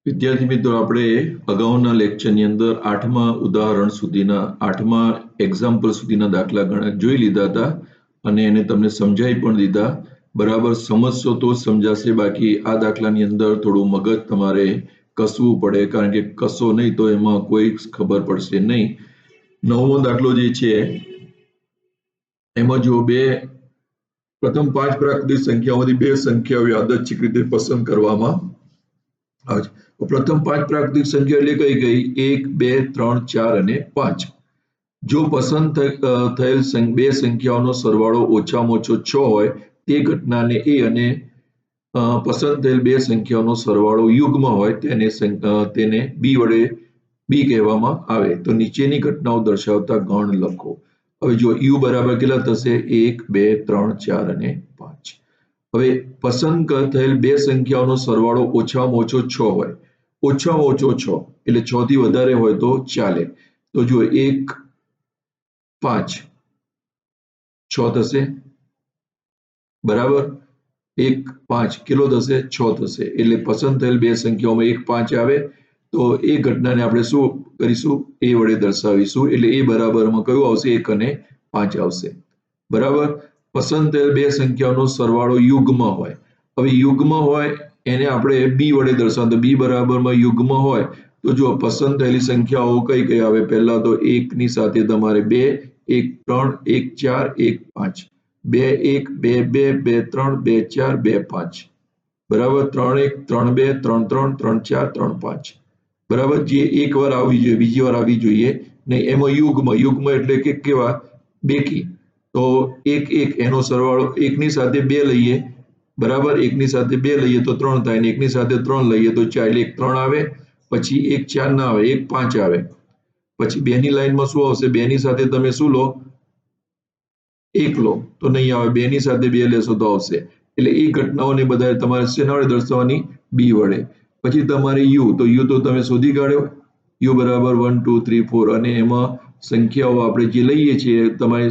વિદ્યાર્થી મિત્રો, આપણે અગાઉના લેક્ચરની અંદર 8મા ઉદાહરણ સુધીના 8મા એક્ઝામ્પલ સુધીના દાખલા ઘણા જોઈ લીધા હતા અને એને તમને સમજાવી પણ દીધા. બરાબર સમજશો તો સમજાશે, બાકી આ દાખલાની અંદર થોડું મગજ તમારે કસવું પડે, કારણ કે કસો નહીં તો એમાં કોઈ ખબર પડશે નહીં. 9મો દાખલો જે છે એમાં જો પ્રથમ 5 પ્રાકૃતિક સંખ્યાઓમાંથી 2 સંખ્યાઓ યાદચ્છિક રીતે પસંદ કરવામાં આવે છે. પ્રથમ 5 પ્રાકૃતિક સંખ્યા એટલે કઈ કઈ? 1, 2, 3, 4 અને 5. જો પસંદ થયેલ બે સંખ્યાઓનો સરવાળો ઓછામાં ઓછો 6 હોય તે ઘટનાને A અને પસંદ થયેલ બે સંખ્યાઓનો સરવાળો યુગ્મ હોય તેને B વડે B કહેવામાં આવે. તો નીચેની ઘટનાઓ દર્શાવતા ગણ લખો. હવે જો U બરાબર કેટલા થશે? 1, 2, 3, 4 અને 5. હવે પસંદ થયેલ બે સંખ્યાઓનો સરવાળો ઓછામાં ઓછો 6 હોય. ઓછામાં ઓછો 6 એટલે 6 થી વધારે હોય તો ચાલે. તો જો 1, 5 6 થશે, બરાબર. 1, 5 કેટલો થશે? 6 થશે. એટલે પસંદ થયેલ બે સંખ્યાઓમાં 1, 5 આવે તો એ ઘટનાને આપણે શું કરીશું? A વડે દર્શાવીશું. એટલે A બરાબરમાં કયું આવશે? 1 અને 5 આવશે, બરાબર. પસંદ થયેલ બે સંખ્યાઓનો સરવાળો યુગ્મ હોય. હવે યુગ્મ હોય એને આપણે B વડે દર્શાવવાનું. B બરાબરમાં યુગ્મ હોય તો જો પસંદ થયેલી સંખ્યાઓ કઈ કઈ આવે? પહેલા તો 1 ની સાથે તમારે 2, 1, 3, 1, 4, 1, 5, 2, 1, 2, 2, 2, 3, 2, 4, 2, 5, બરાબર. 3, 1, 3, 2, 3, 3, 3, 4, 3, 5, બરાબર. જે એક વાર આવવી જોઈએ, બીજી વાર આવવી જોઈએ નહીં. એમાં યુગ્મ એટલે કે કેવા? બેકી. તો 1, 1 એનો સરવાળો 1 ની સાથે 2 લઈએ, બરાબર. 1 ની સાથે 2 લઈએ તો 3 થાય, ને 1 ની સાથે 3 લઈએ તો 4. એટલે 1, 3 આવે, પછી 1, 4 ના આવે, 1, 5 આવે. પછી 2 ની લાઈનમાં શું આવશે? 2 ની સાથે તમે શું લો? 1 લો તો નહીં આવે, 2 ની સાથે 2 લેશો તો આવશે. એટલે એ ઘટનાઓને બધા તમારે શેના વડે દર્શાવવાની? B વડે. પછી તમારે U, તો U તો તમે શોધી કાઢ્યો. U બરાબર 1, 2, 3, 4 અને એમાં સંખ્યાઓ આપણે જે લઈએ છીએ તમારે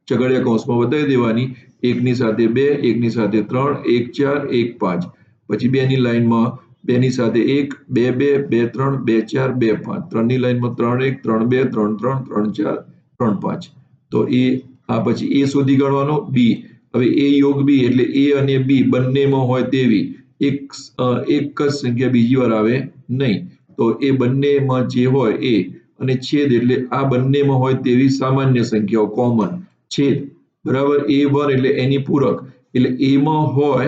ચગડિયા કૌંસમાં બતાવી દેવાની. 1 ની સાથે 2, 1 ની સાથે 3, 1, 4, 1, 5. પછી 2 ની લાઈનમાં 2 ની સાથે 1, 2, 2, 2, 3, 2, 4, 2, 5. 3 ની લાઈનમાં 3, 1, 3, 2, 3, 3, 3, 4, 3, 5. તો એ આ પછી A શોધી કાઢવાનો. B. હવે A યોગ B એટલે A અને B બંનેમાં હોય તેવી એક જ સંખ્યા બીજી વાર આવે નહીં. તો એ બંનેમાં જે હોય એ અને છેદ એટલે આ બંનેમાં હોય તેવી સામાન્ય સંખ્યાઓ, કોમન છેદ, બરાબર. A1 એટલે એની પૂરક, એટલે એમાં હોય,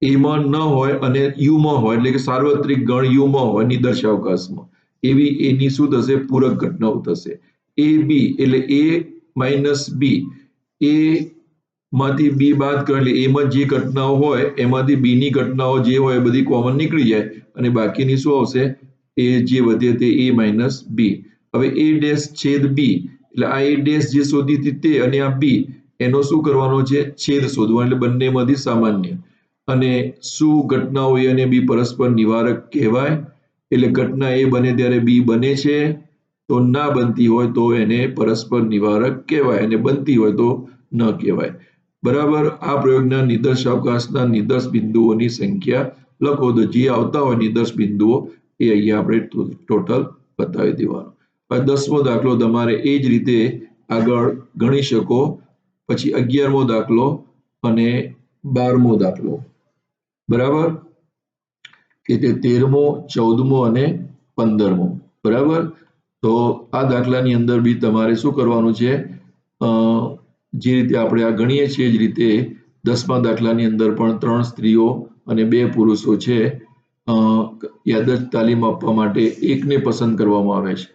એમાં ન હોય અને યુમાં હોય, એટલે કે સાર્વત્રિક ગણ યુમાં હોય નિદર્શાવકાશમાં, એવી એની શું થશે? પૂરક ઘટનાઓ થશે. AB એટલે A - B, એ માંથી B બાદ કરો એટલે એમાં જે ઘટનાઓ હોય એમાંથી B ની ઘટનાઓ જે હોય એ બધી કોમન નીકળી જાય અને બાકીની શું આવશે? એ જે વધે તે A - B. હવે A ડેશ છેદ B એટલે આ A ડેશ જે શોધી હતી તે અને આ B એનો શું કરવાનો છે? છેદ શોધવાનો. એટલે બંનેમાંથી સામાન્ય. અને શું ઘટનાઓ A અને B પરસ્પર નિવારક કહેવાય? એટલે ઘટના A બને ત્યારે B બને છે, તો ના બનતી હોય તો એને પરસ્પર નિવારક કહેવાય, અને બનતી હોય તો ન કહેવાય, બરાબર. આ પ્રયોગના નિદર્શાવકાશના નિદર્શ બિંદુઓની સંખ્યા લખો. તો જે આવતા હોય નિદર્શ બિંદુઓ એ અહીંયા આપણે ટોટલ બતાવી દેવાનું. 10મો દાખલો તમારે એ જ રીતે આગળ ગણી શકો. પછી 11મો દાખલો અને 12મો દાખલો, બરાબર. કે તે 13મો, 14મો અને 15મો, બરાબર. તો આ દાખલાની અંદર બી તમારે શું કરવાનું છે? જે રીતે આપણે આ ગણીએ છીએ જ રીતે 10મા દાખલાની અંદર પણ 3 સ્ત્રીઓ અને 2 પુરુષો છે. યાદચ્છ તાલીમ આપવા માટે એકને પસંદ કરવામાં આવે છે.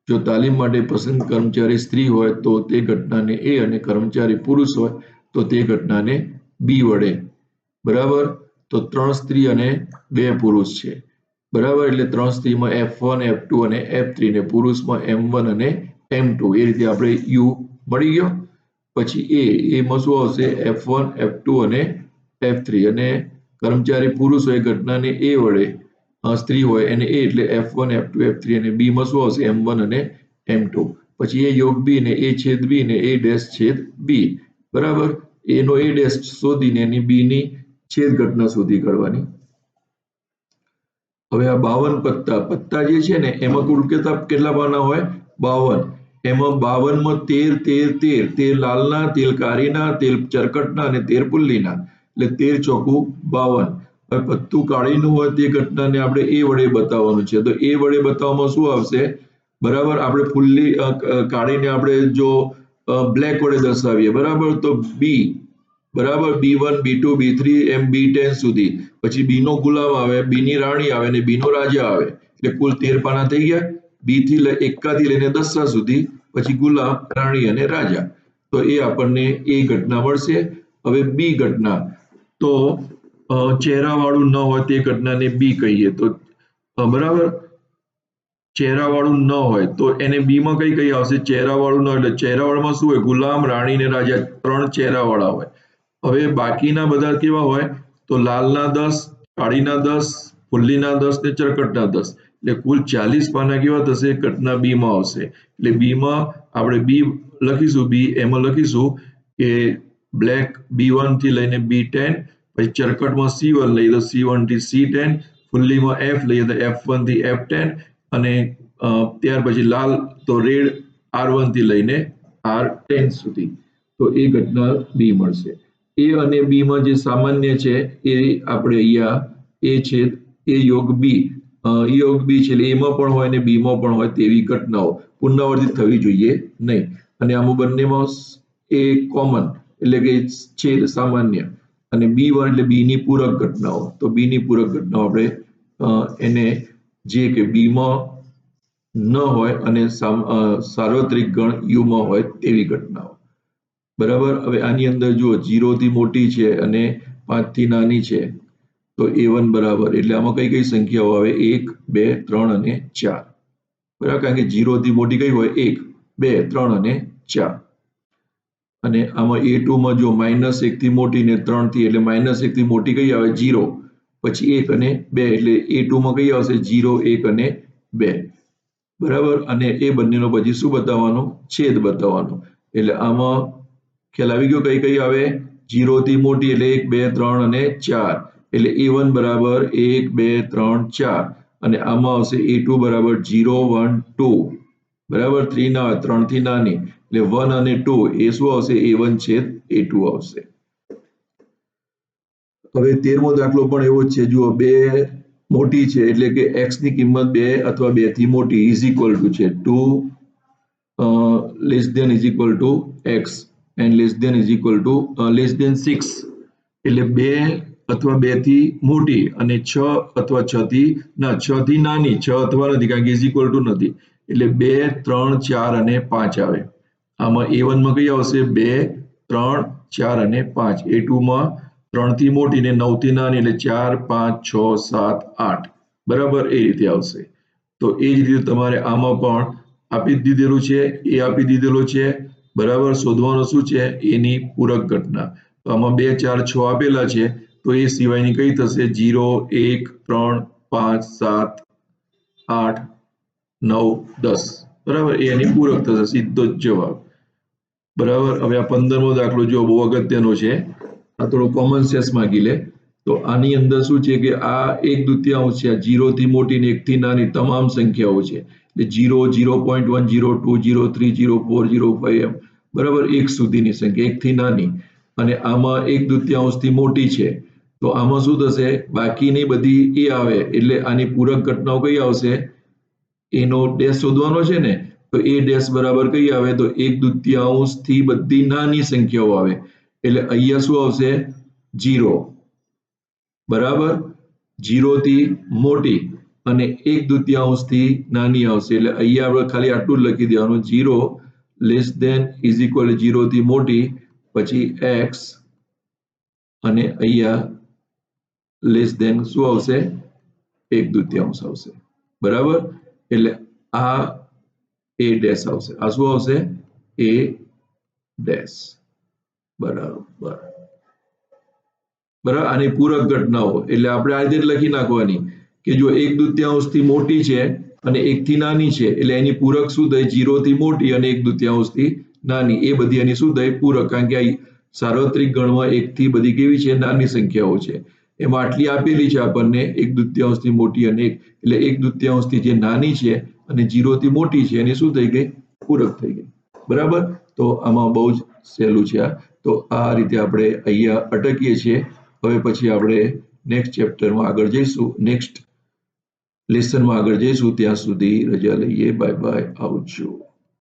જો તાલીમ માટે પસંદ કર્મચારી સ્ત્રી હોય તો તે ઘટનાને A અને કર્મચારી પુરુષ હોય તો તે ઘટનાને B વડે, બરાબર. તો 3 સ્ત્રી અને 2 પુરુષ છે, બરાબર. એટલે 3 સ્ત્રીમાં F1, F2 અને F3 ને પુરુષમાં M1 અને M2. એ રીતે આપણે U મળી ગયો. પછી એમાં શું આવશે? F1, F2 અને F3. અને કર્મચારી પુરુષ હોય ઘટનાને A વડે, સ્ત્રી હોય એને A એટલે F1, F2, F3. અને B માં શું આવશે? M1 અને M2. પછી A યોગ B ને A છેદ B ને A ડેશ છેદ B, બરાબર. એનો A ડેશ શોધીને એની B ની છેદ ઘટના શોધી કાઢવાની. હવે આ 52 પત્તા જે છે ને એમાં કુલ કેટલા પાના હોય? 52. એમાં 52 માં 13 લાલના, 13 કાળીના, 13 ચરકટના અને 13 પુલ્લીના, એટલે 13 ચોકું 52. હવે પત્તું કાળીનું હોય તે ઘટનાને આપણે એ વડે બતાવવાનું છે. તો એ વડે બતાવવામાં શું આવશે? બરાબર, આપણે ફુલ્લી કાઢીને આપણે જો બ્લેક વડે દર્શાવીએ, બરાબર, તો બી, બરાબર, B1 B2 B3 એમ B10 સુધી, પછી બી નો ગુલામ આવે, બી ની રાણી આવે અને બી નો રાજા આવે, એટલે કુલ 13 પાના થઈ ગયા. બી થી એકાથી લઈને 10 સુધી, પછી ગુલામ, રાણી અને રાજા. તો એ આપણને એ ઘટના મળશે. હવે બી ઘટના, તો ચહેરાવાળું ન હોય તે ઘટનાને બી કહીએ. તો બરાબર, ચહેરાવાળું ન હોય તો એને બી માં કઈ આવશે? ચહેરાવાળું ન, એટલે ચહેરાવાળામાં શું હોય? ગુલામ, રાણી ને રાજા 3 ચહેરાવાળા હોય. હવે બાકીના બધા કેવા હોય? તો લાલના 10, કાળીના 10, ફુલ્લીના 10 ને ચરકટના 10, એટલે કુલ 40 પાના કેવા થશે? ઘટના બી માં આવશે. એટલે બી માં આપણે બી લખીશું, બી એમાં લખીશું કે બ્લેક B1 થી લઈને B10, પછી ચરકટમાં C1 લઈએ તો C1 થી C10, ફુલ્લીમાં F લઈએ તો F1 થી F10, અને ત્યાર પછી લાલ તો રેડ R1 થી લઈને R10 સુધી. તો એ ઘટના બી મળશે. એ અને બી માં જે સામાન્ય છે એ આપણે અહીંયા એ છે એ યોગ બી, યોગ બી છે એટલે એમાં પણ હોય અને બી માં પણ હોય તેવી ઘટનાઓ પુનરાવર્તિત થવી જોઈએ નહીં. અને આમાં બંનેમાં એ કોમન એટલે કે છે સામાન્ય, અને B1 એટલે બી ની પૂરક ઘટનાઓ. તો બી ની પૂરક ઘટનાઓ આપણે એને જે કે બી માં ન હોય અને સાર્વત્રિક ગણ યુ માં હોય તેવી ઘટનાઓ. બરાબર, હવે આની અંદર જુઓ 0 થી મોટી છે અને 5 થી નાની છે, તો A1 બરાબર, એટલે આમાં કઈ કઈ સંખ્યાઓ આવે? 1 2 3 અને 4. બરાબર, કારણ કે 0 થી મોટી કઈ હોય? 1 2 3 અને 4. અને આમાં A2 માં જો -1 થી મોટી ને 3 થી, એટલે -1 થી મોટી કઈ આવે? 0, પછી 1 અને 2, એટલે A2 માં કઈ આવશે? 0 1 અને 2. બરાબર, અને એ બંનેનો પછી શું બતાવવાનું? છેદ બતાવવાનો. એટલે આમાં ખ્યાલ આવી ગયો કઈ કઈ આવે? 0 થી મોટી એટલે 1 2 3 અને 4, એટલે A1 બરાબર 1 2 3 4, અને આમાં આવશે A2 બરાબર 0 1 2. બરાબર, 3 ના હોય, 3 થી નાની, એટલે 1 અને 2 એ શું આવશે? A1 છેદ A2 આવશે. હવે 13મો દાખલો પણ એવો જ છે. જુઓ, 2 મોટી છે એટલે કે x ની કિંમત 2 અથવા 2 થી મોટી ઇઝ ઇક્વલ ટુ છે 2 less than is equal to x and less than is equal to less than 6, એટલે 2 અથવા 2 થી મોટી અને 6 અથવા 6 થી 6 થી નાની, 6 અથવા નથી કારણ કે ઇઝ ઇક્વલ ટુ નથી, એટલે 2 3 4 અને 5 આવે. આમાં A1 માં કઈ આવશે? 2 3 4 અને 5. A2 માં 3 થી મોટી ને 9 થી નાની, એટલે 4 5 6 7 8. બરાબર, એ રીતે આવશે. તો એ જ રીતે તમારે આમાં પણ આપી દીધેલું છે, એ આપી દીધેલો છે. બરાબર, શોધવાનું શું છે? એની પૂરક ઘટના. તો આમાં 2 4 6 આપેલા છે, તો એ સિવાયની કઈ થશે? 0 1 3 5 7 8 9 10. બરાબર, એ એની પૂરક થશે, સીધો જ જવાબ. બરાબર, હવે આ 15મો દાખલો જો બહુ અગત્યનો છે. આ થોડો કોમન સેન્સ માંગી લે. તો આની અંદર શું છે કે આ 1/2 છે, 0 થી મોટી ને 1 થી નાની તમામ સંખ્યાઓ છે. એટલે 0 0.1 0 2 0 3 0 4 0 5 એમ, બરાબર, 1 સુધીની સંખ્યા 1 થી નાની. અને આમાં 1/2 થી મોટી છે, તો આમાં શું થશે? બાકીની બધી એ આવે, એટલે આની પૂરક ઘટનાઓ કઈ આવશે? એનો ડેશ શોધવાનો છે ને, તો એ ડેશ બરાબર કઈ આવે? તો 1/2 થી બધી નાની સંખ્યાઓ આવે, એટલે અહીંયા શું આવશે? 0. બરાબર, 0 થી મોટી અને 1/2 થી નાની આવશે, એટલે અહીંયા આપણે ખાલી આટલું જ લખી દેવાનું, 0 લેસ ધેન ઇઝ ઇક્વલ 0 થી મોટી, પછી x, અને અહીંયા લેસ ધેન શું આવશે? 1/2 આવશે. બરાબર, એટલે આ એ ડેશ આવશે. આ શું આવશે? એ ડેશ. બરાબર, બરાબર, આની પૂરક ઘટનાઓ એટલે આપણે આ રીતે લખી નાખવાની કે જો 1/2 થી મોટી છે અને 1 થી નાની છે, એટલે એની પૂરક શું થઈ? 0 થી મોટી અને 1/2 થી નાની, એ બધી એની શું થઈ? પૂરક. કારણ કે આ સાર્વત્રિક ગણમાં 1 થી બધી કેવી છે? નાની સંખ્યાઓ છે. એમાં આટલી આપેલી છે આપણને 1/2 થી મોટી અને 1, એટલે 1/2 થી જે નાની છે અને 0 થી મોટી છે એની શું થઈ ગઈ? પૂરક થઈ ગઈ. બરાબર? તો આમાં બહુ જ સહેલું છે આ. તો આ રીતે આપણે અહીંયા અટકીએ છીએ. હવે પછી આપણે નેક્સ્ટ ચેપ્ટરમાં આગળ જઈશું, નેક્સ્ટ લેસનમાં આગળ જઈશું. ત્યાં સુધી રજા લઈએ. બાય બાય, આવજો.